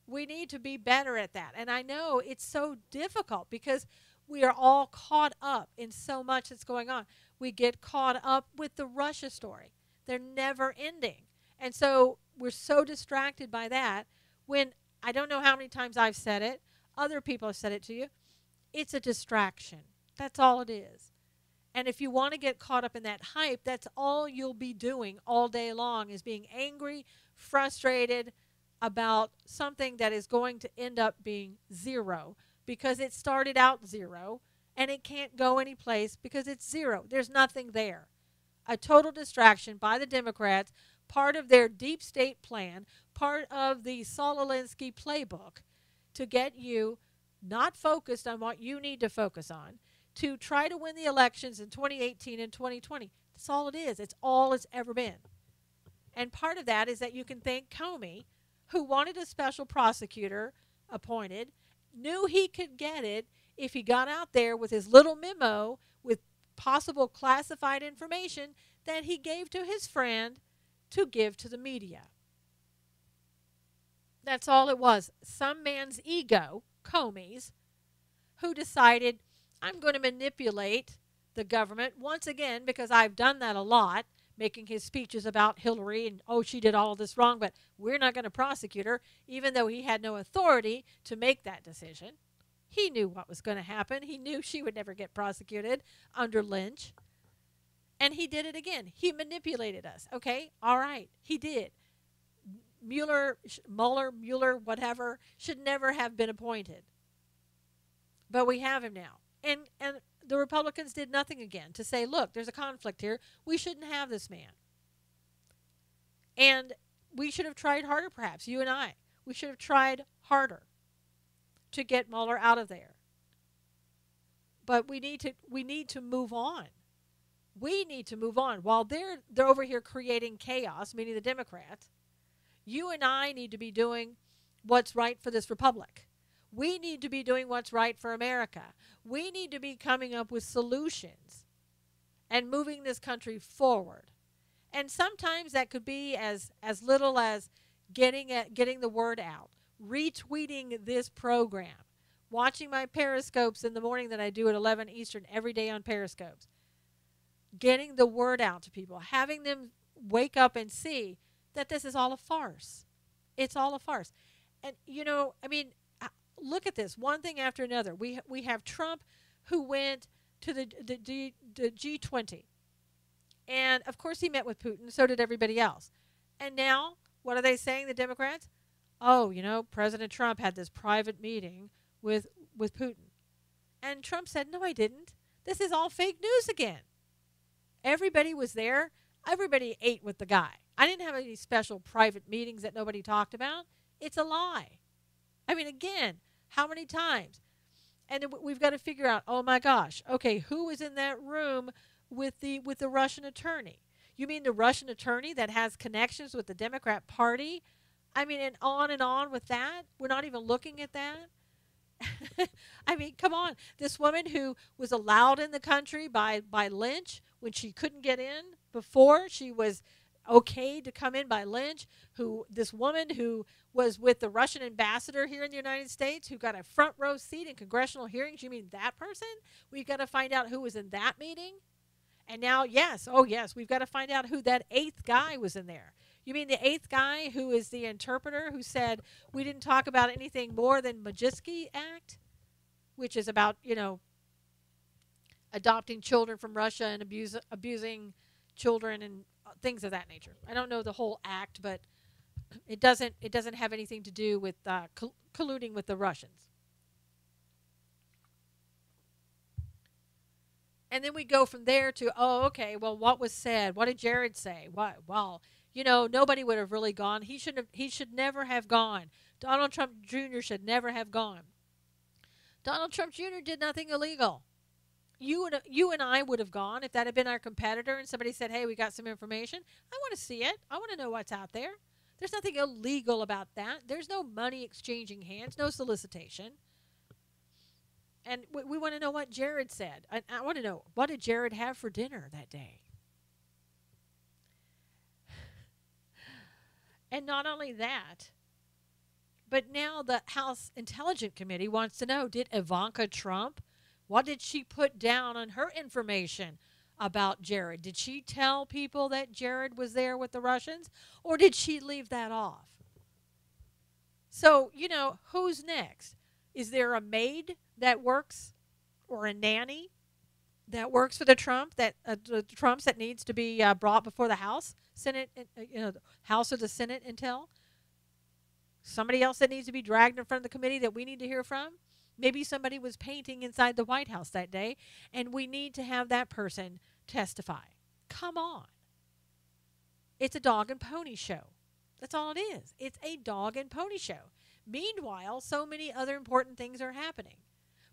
We need to be better at that. And I know it's so difficult because we are all caught up in so much that's going on. We get caught up with the Russia story. They're never ending. And so we're so distracted by that when I don't know how many times I've said it. Other people have said it to you. It's a distraction. That's all it is. And if you want to get caught up in that hype, that's all you'll be doing all day long is being angry, frustrated about something that is going to end up being zero because it started out zero and it can't go anyplace because it's zero. There's nothing there. A total distraction by the Democrats, part of their deep state plan, part of the Saul Alinsky playbook to get you not focused on what you need to focus on, to try to win the elections in 2018 and 2020. That's all it is. It's all it's ever been. And part of that is that you can thank Comey who wanted a special prosecutor appointed, knew he could get it if he got out there with his little memo with possible classified information that he gave to his friend to give to the media. That's all it was. Some man's ego, Comey's, who decided, I'm going to manipulate the government once again, because I've done that a lot, making his speeches about Hillary and, oh, she did all this wrong, but we're not going to prosecute her, even though he had no authority to make that decision. He knew what was going to happen. He knew she would never get prosecuted under Lynch. And he did it again. He manipulated us. Okay, all right, he did. Mueller, whatever, should never have been appointed. But we have him now. And the Republicans did nothing again to say, look, there's a conflict here. We shouldn't have this man. And we should have tried harder, perhaps, you and I. We should have tried harder to get Mueller out of there. But we need to move on. We need to move on. While they're over here creating chaos, meaning the Democrats, you and I need to be doing what's right for this republic. We need to be doing what's right for America. We need to be coming up with solutions and moving this country forward. And sometimes that could be as little as getting the word out, retweeting this program, watching my Periscopes in the morning that I do at 11 Eastern every day on Periscopes, getting the word out to people, having them wake up and see that this is all a farce. It's all a farce. And, look at this, one thing after another. We have Trump, who went to the G20. And, of course, he met with Putin. So did everybody else. And now, what are they saying, the Democrats? Oh, President Trump had this private meeting with Putin. And Trump said, no, I didn't. This is all fake news again. Everybody was there. Everybody ate with the guy. I didn't have any special private meetings that nobody talked about. It's a lie. Again, how many times? And we've got to figure out, oh my gosh, okay, who was in that room with the Russian attorney? You mean the Russian attorney that has connections with the Democrat Party? And on with that? We're not even looking at that? Come on. This woman who was allowed in the country by Lynch when she couldn't get in before, she was okay to come in by Lynch, this woman who was with the Russian ambassador here in the United States, who got a front row seat in congressional hearings. You mean that person? We've got to find out who was in that meeting. And now, yes, we've got to find out who that eighth guy was in there. You mean the eighth guy who is the interpreter who said we didn't talk about anything more than Majeski Act, which is about, adopting children from Russia and abusing children and things of that nature. I don't know the whole act, but it doesn't have anything to do with colluding with the Russians. And then we go from there to, what was said? What did Jared say? Well, nobody would have really gone. He should never have gone. Donald Trump Jr. should never have gone. Donald Trump Jr. did nothing illegal. You and I would have gone if that had been our competitor and somebody said, hey, we got some information. I want to see it. I want to know what's out there. There's nothing illegal about that. There's no money exchanging hands, no solicitation. And we want to know what Jared said. I want to know, what did Jared have for dinner that day? And not only that, but now the House Intelligence Committee wants to know, did Ivanka Trump, what did she put down on her information about Jared? Did she tell people that Jared was there with the Russians, or did she leave that off? So, who's next? Is there a maid that works, or a nanny that works for the Trumps that needs to be brought before the House, Senate, House or the Senate until? Somebody else that needs to be dragged in front of the committee that we need to hear from? Maybe somebody was painting inside the White House that day, and we need to have that person testify. Come on. It's a dog and pony show. That's all it is. It's a dog and pony show. Meanwhile, so many other important things are happening.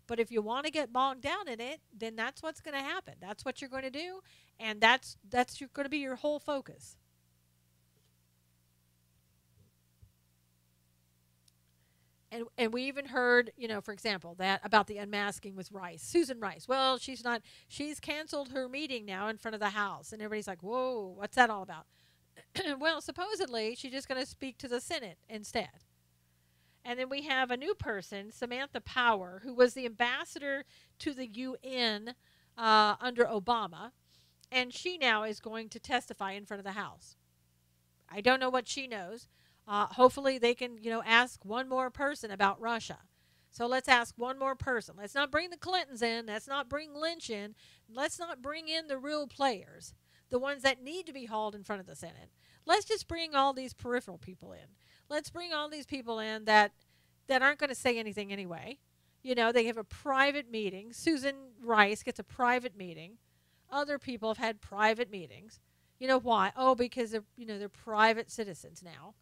But if you want to get bogged down in it, then that's what's going to happen. That's what you're going to do, and that's going to be your whole focus. And we even heard, for example, that about the unmasking with Rice, Susan Rice. Well, she's canceled her meeting now in front of the House. And everybody's like, whoa, what's that all about? Well, supposedly she's just going to speak to the Senate instead. And then we have a new person, Samantha Power, who was the ambassador to the UN under Obama. And she now is going to testify in front of the House. I don't know what she knows. Hopefully they can, ask one more person about Russia. So let's ask one more person. Let's not bring the Clintons in. Let's not bring Lynch in. Let's not bring in the real players, the ones that need to be hauled in front of the Senate. Let's just bring all these peripheral people in. Let's bring all these people in that aren't going to say anything anyway. They have a private meeting. Susan Rice gets a private meeting. Other people have had private meetings. You know why? Oh, because they're private citizens now.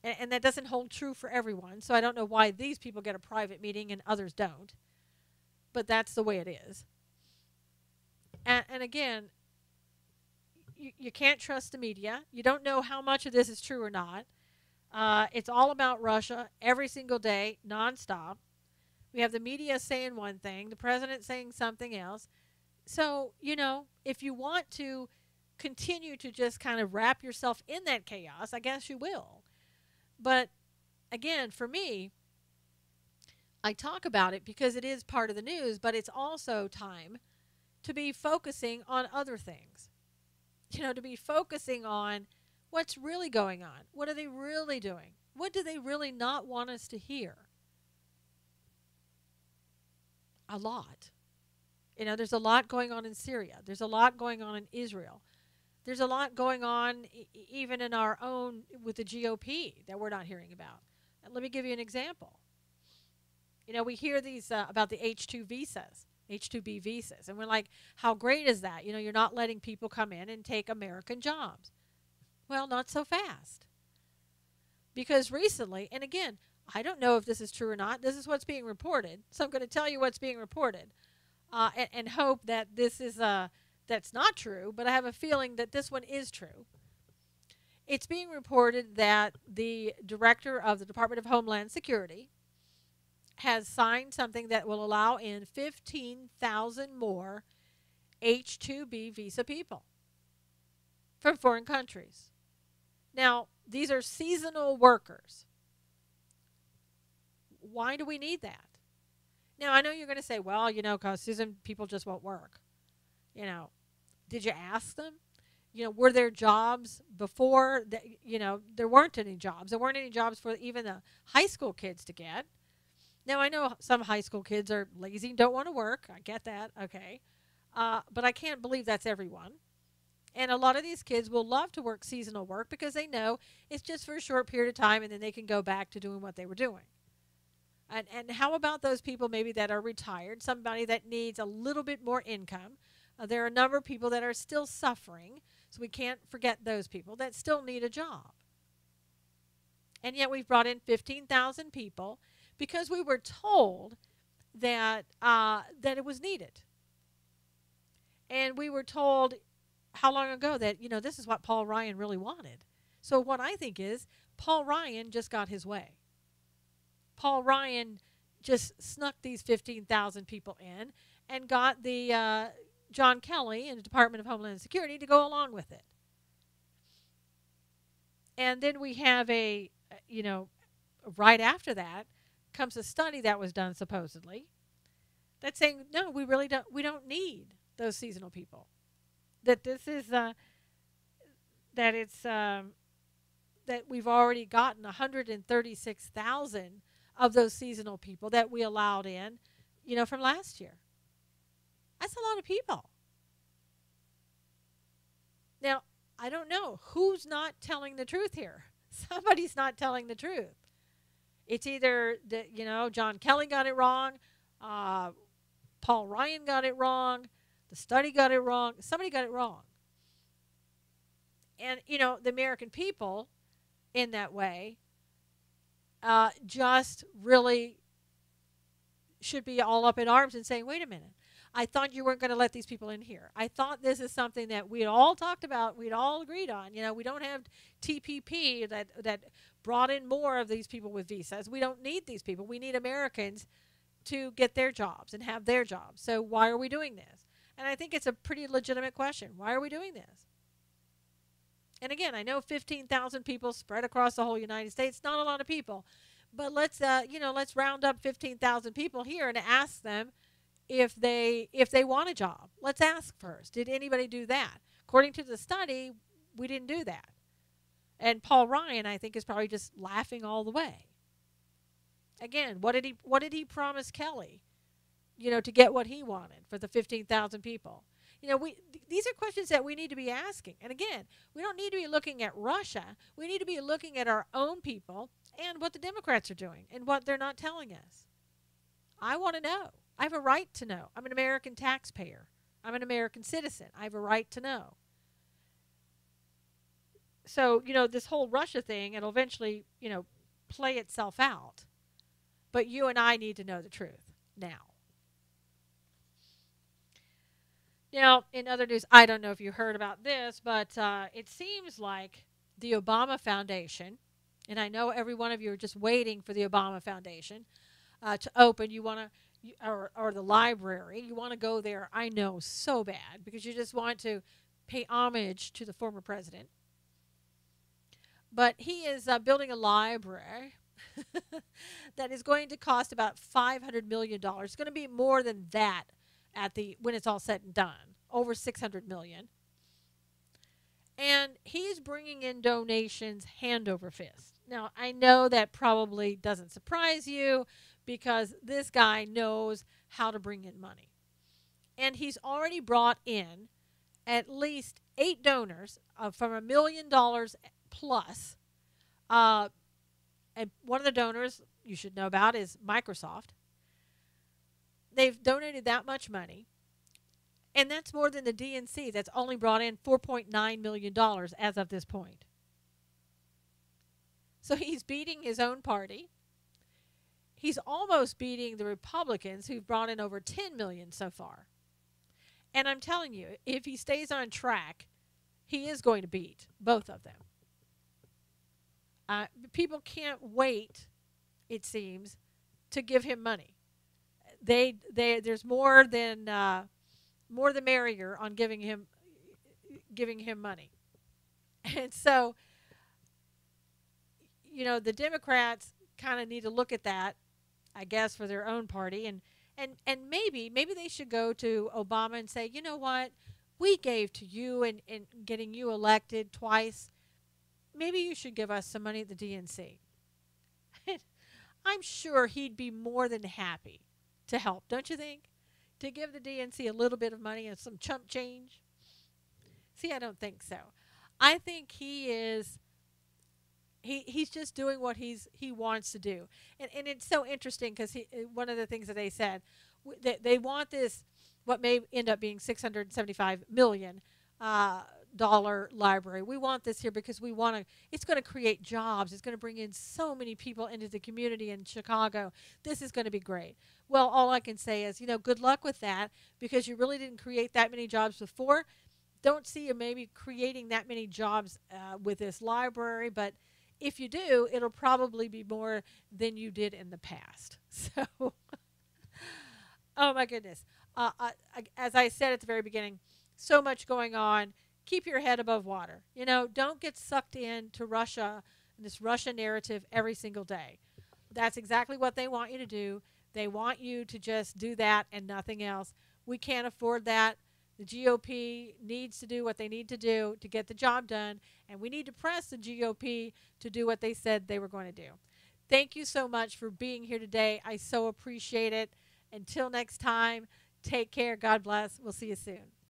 And that doesn't hold true for everyone. So I don't know why these people get a private meeting and others don't. But that's the way it is. And again, you can't trust the media. You don't know how much of this is true or not. It's all about Russia every single day, nonstop. We have the media saying one thing, the president saying something else. So, if you want to continue to just kind of wrap yourself in that chaos, I guess you will. But again, for me, I talk about it because it is part of the news, but it's also time to be focusing on other things. To be focusing on what's really going on. What are they really doing? What do they really not want us to hear? A lot. There's a lot going on in Syria. There's a lot going on in Israel. There's a lot going on even in our own with the GOP that we're not hearing about. And let me give you an example. We hear these about the H-2B visas. And we're like, how great is that? You're not letting people come in and take American jobs. Well, not so fast. Because recently, and again, I don't know if this is true or not. This is what's being reported. So I'm going to tell you what's being reported and hope that this is that's not true, but I have a feeling that this one is true. It's being reported that the director of the Department of Homeland Security has signed something that will allow in 15,000 more H-2B visa people from foreign countries. Now, these are seasonal workers. Why do we need that? Now, I know you're going to say, well, because seasonal people just won't work. Did you ask them? Were there jobs before? There weren't any jobs. There weren't any jobs for even the high school kids to get. Now, I know some high school kids are lazy and don't want to work. I get that. Okay. But I can't believe that's everyone. And a lot of these kids will love to work seasonal work because they know it's just for a short period of time and then they can go back to doing what they were doing. And how about those people maybe that are retired, somebody that needs a little bit more income? There are a number of people that are still suffering, so we can't forget those people that still need a job. And yet we've brought in 15,000 people because we were told that that it was needed. And we were told how long ago that, this is what Paul Ryan really wanted. So what I think is Paul Ryan just got his way. Paul Ryan just snuck these 15,000 people in and got the John Kelly in the Department of Homeland Security to go along with it. And then we have right after that comes a study that was done supposedly that's saying, no, we don't need those seasonal people. That this is, that we've already gotten 136,000 of those seasonal people that we allowed in, from last year. That's a lot of people. Now, I don't know who's not telling the truth here. Somebody's not telling the truth. It's either that, John Kelly got it wrong, Paul Ryan got it wrong, the study got it wrong, somebody got it wrong. And, the American people in that way just really should be all up in arms and saying, wait a minute, I thought you weren't going to let these people in here. I thought this is something that we'd all talked about, we'd all agreed on. You know, we don't have TPP that brought in more of these people with visas. We don't need these people. We need Americans to get their jobs and have their jobs. So why are we doing this? And I think it's a pretty legitimate question. Why are we doing this? And again, I know 15,000 people spread across the whole United States, not a lot of people. But let's let's round up 15,000 people here and ask them if they want a job. Let's ask first. Did anybody do that? According to the study, we didn't do that. And Paul Ryan, I think, is probably just laughing all the way. Again, what did he promise Kelly? You know, to get what he wanted for the 15,000 people. You know, these are questions that we need to be asking. And again, we don't need to be looking at Russia. We need to be looking at our own people and what the Democrats are doing and what they're not telling us. I want to know. I have a right to know. I'm an American taxpayer. I'm an American citizen. I have a right to know. So, you know, this whole Russia thing, it'll eventually, you know, play itself out. But you and I need to know the truth now. Now, in other news, I don't know if you heard about this, but it seems like the Obama Foundation, and I know every one of you are just waiting for the Obama Foundation to open. You want to, or the library, you want to go there, I know, so bad, because you just want to pay homage to the former president. But he is building a library that is going to cost about $500 million. It's going to be more than that when it's all said and done, over $600 million. And he's bringing in donations hand over fist. Now, I know that probably doesn't surprise you because this guy knows how to bring in money. And he's already brought in at least 8 donors from $1 million plus. And one of the donors you should know about is Microsoft. They've donated that much money. And that's more than the DNC that's only brought in $4.9 million as of this point. So he's beating his own party. He's almost beating the Republicans who've brought in over $10 million so far. And I'm telling you, if he stays on track, he is going to beat both of them. People can't wait, it seems, to give him money. There's more the merrier on giving him money. And so, you know, the Democrats kind of need to look at that, I guess, for their own party, and maybe they should go to Obama and say, you know what, we gave to you and getting you elected twice. Maybe you should give us some money at the DNC. I'm sure he'd be more than happy to help, don't you think? To give the DNC a little bit of money and some chump change. See, I don't think so. I think he's just doing what he wants to do. And it's so interesting because one of the things that they said, they want this, what may end up being $675 million dollar library. We want this here because we want to, it's going to create jobs. It's going to bring in so many people into the community in Chicago. This is going to be great. Well, all I can say is, you know, good luck with that because you really didn't create that many jobs before. Don't see you maybe creating that many jobs with this library, but if you do, it'll probably be more than you did in the past. So, oh my goodness. As I said at the very beginning, so much going on. Keep your head above water. You know, don't get sucked into Russia and this Russia narrative every single day. That's exactly what they want you to do. They want you to just do that and nothing else. We can't afford that. The GOP needs to do what they need to do to get the job done, and we need to press the GOP to do what they said they were going to do. Thank you so much for being here today. I so appreciate it. Until next time, take care. God bless. We'll see you soon.